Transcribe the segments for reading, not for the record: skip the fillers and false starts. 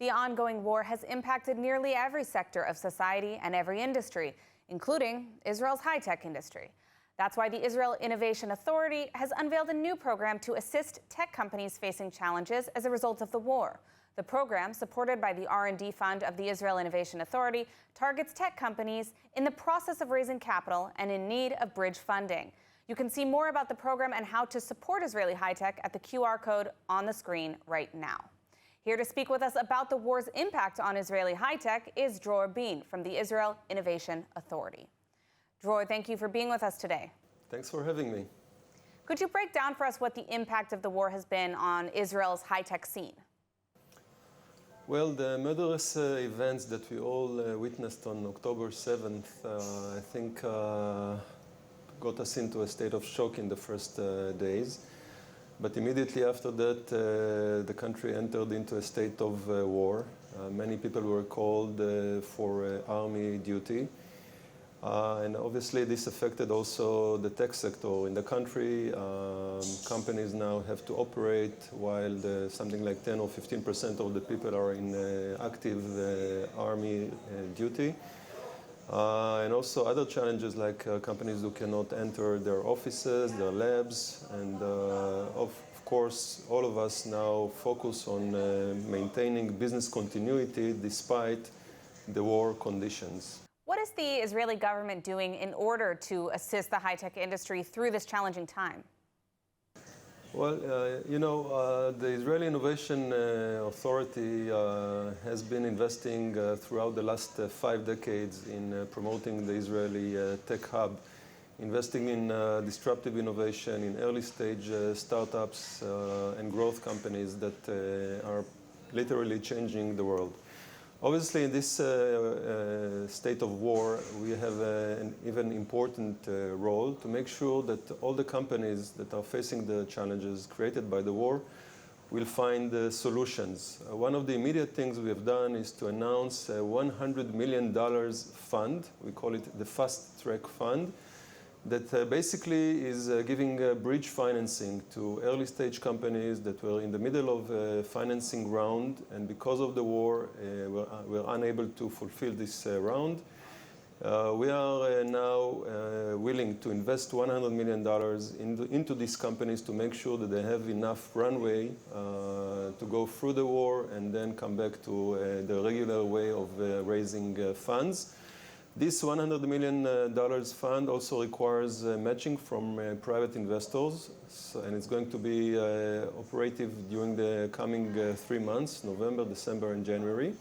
The ongoing war has impacted nearly every sector of society and every industry, including Israel's high-tech industry. That's why the Israel Innovation Authority has unveiled a new program to assist tech companies facing challenges as a result of the war. The program, supported by the R&D Fund of the Israel Innovation Authority, targets tech companies in the process of raising capital and in need of bridge funding. You can see more about the program and how to support Israeli high-tech at the QR code on the screen right now. Here to speak with us about the war's impact on Israeli high-tech is Dror from the Israel Innovation Authority. Dror, thank you for being with us today. Thanks for having me. Could you break down for us what the impact of the war has been on Israel's high-tech scene? Well, the murderous events that we all witnessed on October 7th, I think got us into a state of shock in the first days. But immediately after that, the country entered into a state of war. Many people were called for army duty. And obviously this affected also the tech sector in the country. Companies now have to operate while something like 10 or 15% of the people are in active army duty. And also other challenges like companies who cannot enter their offices, their labs, and of course all of us now focus on maintaining business continuity despite the war conditions. What is the Israeli government doing in order to assist the high-tech industry through this challenging time? Well, the Israeli Innovation Authority has been investing throughout the last 5 decades in promoting the Israeli tech hub, investing in disruptive innovation, in early-stage startups and growth companies that are literally changing the world. Obviously, in this state of war, we have an even important role to make sure that all the companies that are facing the challenges created by the war will find solutions. One of the immediate things we have done is to announce a $100 million fund. We call it the Fast Track Fund, that basically is giving bridge financing to early-stage companies that were in the middle of a financing round, and because of the war, were unable to fulfill this round. We are now willing to invest $100 million into these companies to make sure that they have enough runway to go through the war and then come back to the regular way of raising funds. This $100 million fund also requires matching from private investors, and it's going to be operative during the coming 3 months, November, December, and January.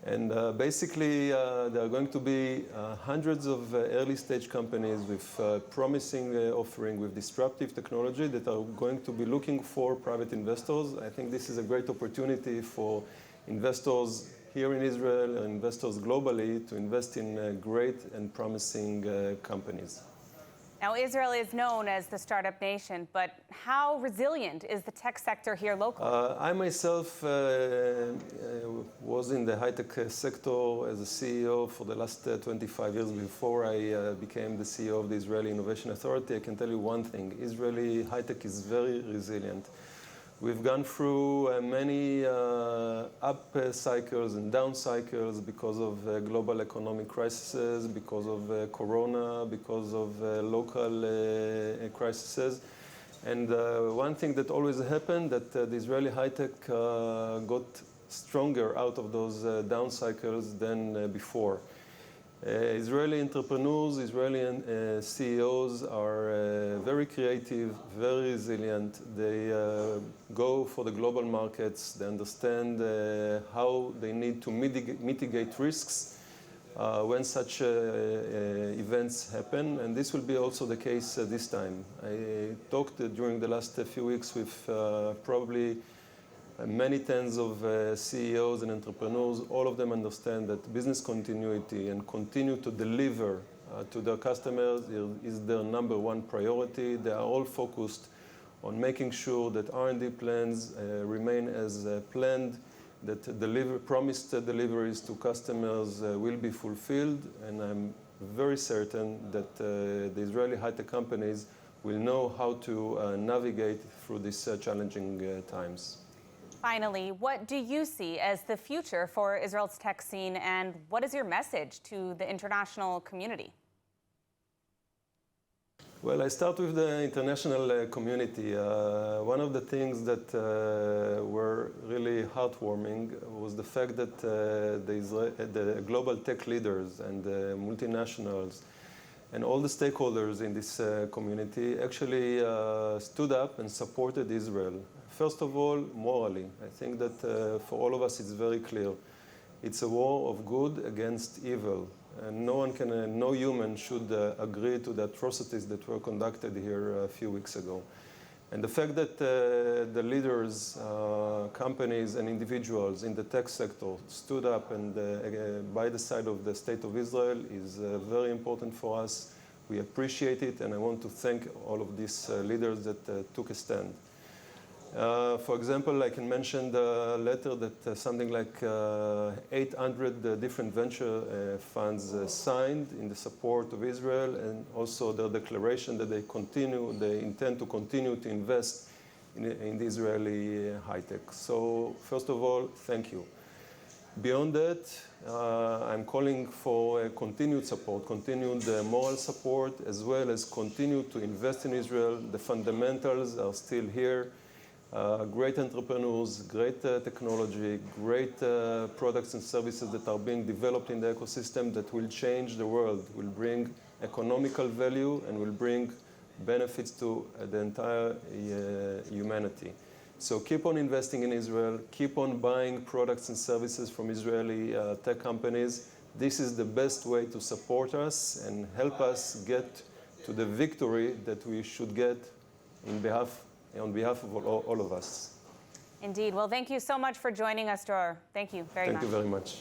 And basically, there are going to be hundreds of early-stage companies with promising offering, with disruptive technology that are going to be looking for private investors. I think this is a great opportunity for investors here in Israel and investors globally to invest in great and promising companies. Now, Israel is known as the startup nation, but how resilient is the tech sector here locally? I myself was in the high-tech sector as a CEO for the last 25 years before I became the CEO of the Israeli Innovation Authority. I can tell you one thing: Israeli high-tech is very resilient. We've gone through many up cycles and down cycles because of global economic crises, because of Corona, because of local crises. And one thing that always happened, that the Israeli high-tech got stronger out of those down cycles than before. Israeli entrepreneurs, Israeli CEOs are very creative, very resilient. They go for the global markets. They understand how they need to mitigate risks when such events happen, and this will be also the case this time. I talked during the last few weeks with probably many tens of CEOs and entrepreneurs. All of them understand that business continuity and continue to deliver to their customers is their number one priority. They are all focused on making sure that R&D plans remain as planned, that promised deliveries to customers will be fulfilled, and I'm very certain that the Israeli high-tech companies will know how to navigate through these challenging times. Finally, what do you see as the future for Israel's tech scene, and what is your message to the international community? Well, I start with the international community. One of the things that were really heartwarming was the fact that the global tech leaders and the multinationals and all the stakeholders in this community actually stood up and supported Israel. First of all, morally. I think that for all of us it's very clear. It's a war of good against evil. And no human should agree to the atrocities that were conducted here a few weeks ago. And the fact that the leaders, companies and individuals in the tech sector stood up and by the side of the State of Israel is very important for us. We appreciate it, and I want to thank all of these leaders that took a stand. For example, I can mention the letter that something like 800 different venture funds signed in the support of Israel, and also their declaration that they intend to continue to invest in the Israeli high tech. So first of all, thank you. Beyond that, I'm calling for continued support, continued moral support, as well as continue to invest in Israel. The fundamentals are still here. Great entrepreneurs, great technology, great products and services that are being developed in the ecosystem that will change the world, will bring economical value and will bring benefits to the entire humanity. So keep on investing in Israel, keep on buying products and services from Israeli tech companies. This is the best way to support us and help us get to the victory that we should get on behalf of all of us. Indeed. Well, thank you so much for joining us, Dror. Thank you very much. Thank you very much.